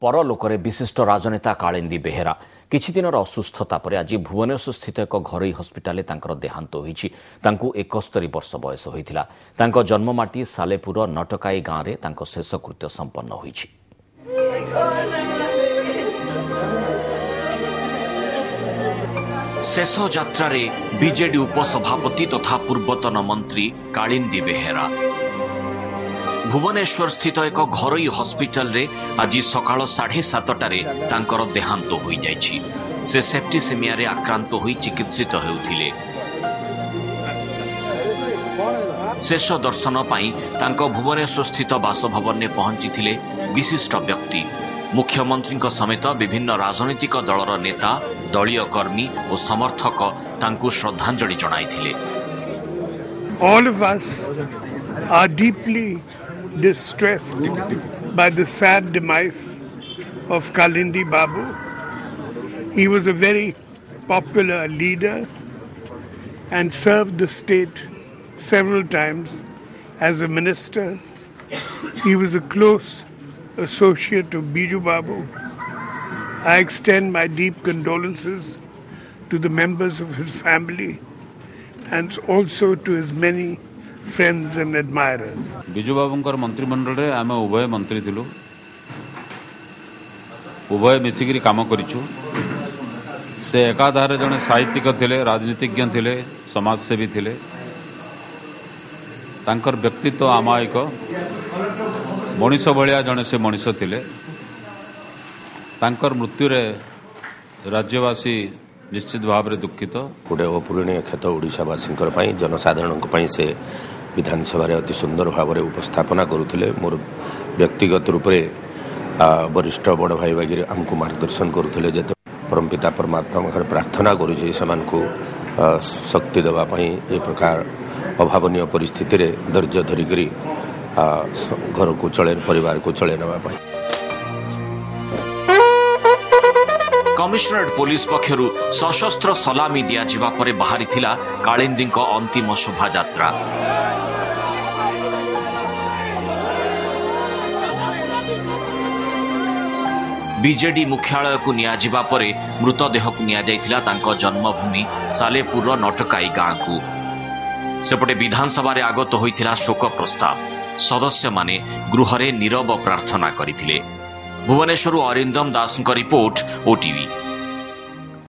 परलोकरे विशिष्ट राजनेता कालिंदी बेहेरा किछि दिनर असुस्थता पर आज भुवनेश्वर स्थित एक घरोई हस्पिटाल देहांत होईछि। तांकु 71 वर्ष बयस होइथिला। तांको जन्ममाटी सालेपुर नटकाई गाँव में तांको शेषकृत्य संपन्न होईछि। शेष यात्रा बीजेडी उपसभापति तथा पूर्वतन मंत्री कालिंदी बेहेरा भुवनेश्वर स्थित एक घरोई हस्पिटाल रे आज सकाळ 7:30 तांकर देहांत होई जायछि। से सेप्टिसेमिया रे आक्रांत होई चिकित्सित हेउथिले। शेष दर्शन पाई तांको भुवनेश्वर स्थित बासभवन ने पहुंचीथिले विशिष्ट व्यक्ति। मुख्यमंत्री समेत विभिन्न राजनीतिक दलर नेता, दलीय कर्मी और समर्थक तांकु श्रद्धांजलि जणाइथिले। All of us are deeply distressed by the sad demise of Kalindi Babu. He was a very popular leader and served the state several times as a minister. He was a close associate of Biju Babu. I extend my deep condolences to the members of his family and also to his many friends and admirers. Biju बाबूंकर मंत्रिमंडल रे आमे उभय मंत्री थिलु। उभय मिसिगिरी काम करिछु। से एकाधारे जने साहित्यिक थिले, राजनीतिज्ञ थिले, समाजसेवी थिले। तांकर व्यक्तित्व आमायिक मनीष भलिया जने से मनीष थिले। तांकर मृत्यु रे राज्यवासी निश्चित भाव में दुखित। गोटे अपूरणीय क्षत ओडिशावासी जनसाधारण से विधानसभा अति सुंदर भाव में उपस्थापना करुले। मोर व्यक्तिगत रूप से वरिष्ठ बड़ भाई भागी आमको मार्गदर्शन करुले। जत परमपिता परमात्मा पाखे प्रार्थना करुचे को शक्ति देवाई ए प्रकार अभावनीय परिस्थिति रे धैर्य धरिकी घर को चले परिवार को चले नापी। कमिशनरेट पुलिस पक्षरु सशस्त्र सलामी दिया जिबा परे बाहरी थिला कालिंदी अंतिम शोभायात्रा। बीजेडी मुख्यालय को नियाजिबा परे मृतदेह को निया जाइथिला तांको जन्मभूमि सालेपुर नटकाई गाँ को। सेपटे विधानसभा रे आगत होइथिला शोक प्रस्ताव। सदस्य माने गृह रे नीरव प्रार्थना करिथिले। भुवनेश्वर अरिंदम दास रिपोर्ट ओटीवी।